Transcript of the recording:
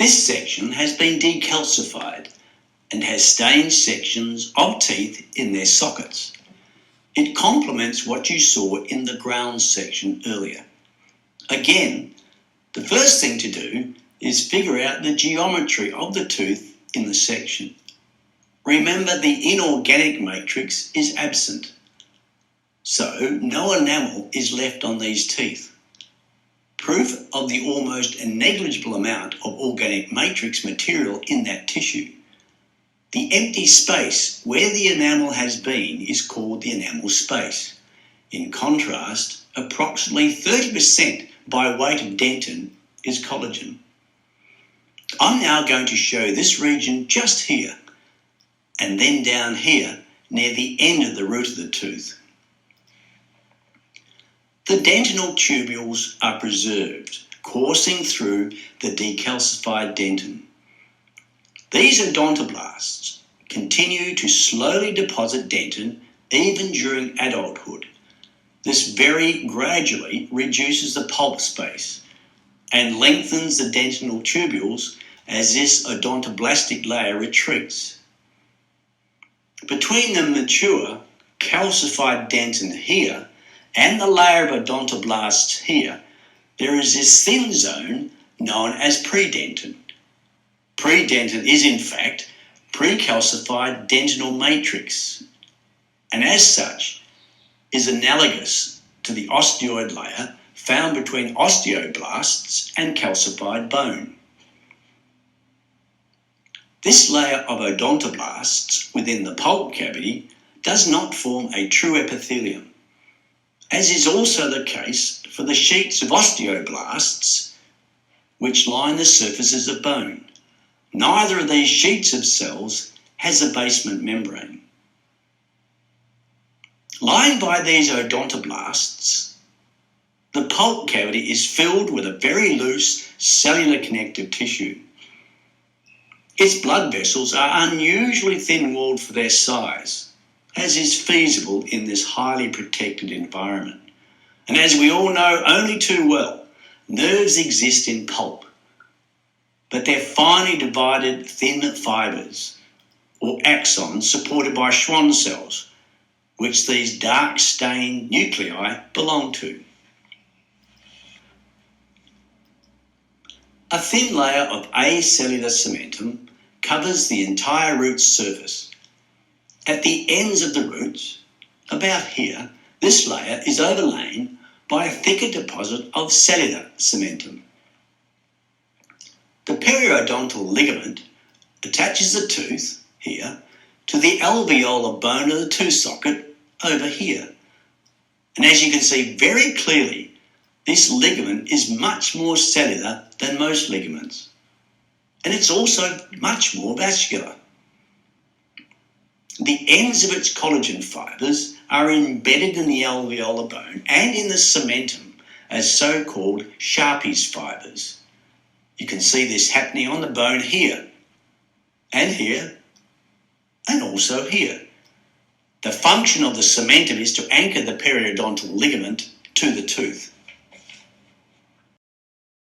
This section has been decalcified and has stained sections of teeth in their sockets. It complements what you saw in the ground section earlier. Again, the first thing to do is figure out the geometry of the tooth in the section. Remember, the inorganic matrix is absent, so no enamel is left on these teeth. Proof of the almost negligible amount of organic matrix material in that tissue. The empty space where the enamel has been is called the enamel space. In contrast, approximately 30% by weight of dentin is collagen. I'm now going to show this region just here, and then down here near the end of the root of the tooth. The dentinal tubules are preserved, coursing through the decalcified dentin. These odontoblasts continue to slowly deposit dentin even during adulthood. This very gradually reduces the pulp space and lengthens the dentinal tubules as this odontoblastic layer retreats. Between the mature calcified dentin here and the layer of odontoblasts here, there is this thin zone known as predentin. Predentin is in fact precalcified dentinal matrix, and as such is analogous to the osteoid layer found between osteoblasts and calcified bone. This layer of odontoblasts within the pulp cavity does not form a true epithelium, as is also the case for the sheets of osteoblasts which line the surfaces of bone. Neither of these sheets of cells has a basement membrane. Lying by these odontoblasts, the pulp cavity is filled with a very loose cellular connective tissue. Its blood vessels are unusually thin-walled for their size, as is feasible in this highly protected environment. And as we all know only too well, nerves exist in pulp, but they're finely divided thin fibres, or axons, supported by Schwann cells, which these dark stained nuclei belong to. A thin layer of acellular cementum covers the entire root surface. At the ends of the roots, about here, this layer is overlain by a thicker deposit of cellular cementum. The periodontal ligament attaches the tooth, here, to the alveolar bone of the tooth socket over here. And as you can see very clearly, this ligament is much more cellular than most ligaments. And it's also much more vascular. The ends of its collagen fibres are embedded in the alveolar bone and in the cementum as so-called Sharpie's fibres. You can see this happening on the bone here, and also here. The function of the cementum is to anchor the periodontal ligament to the tooth.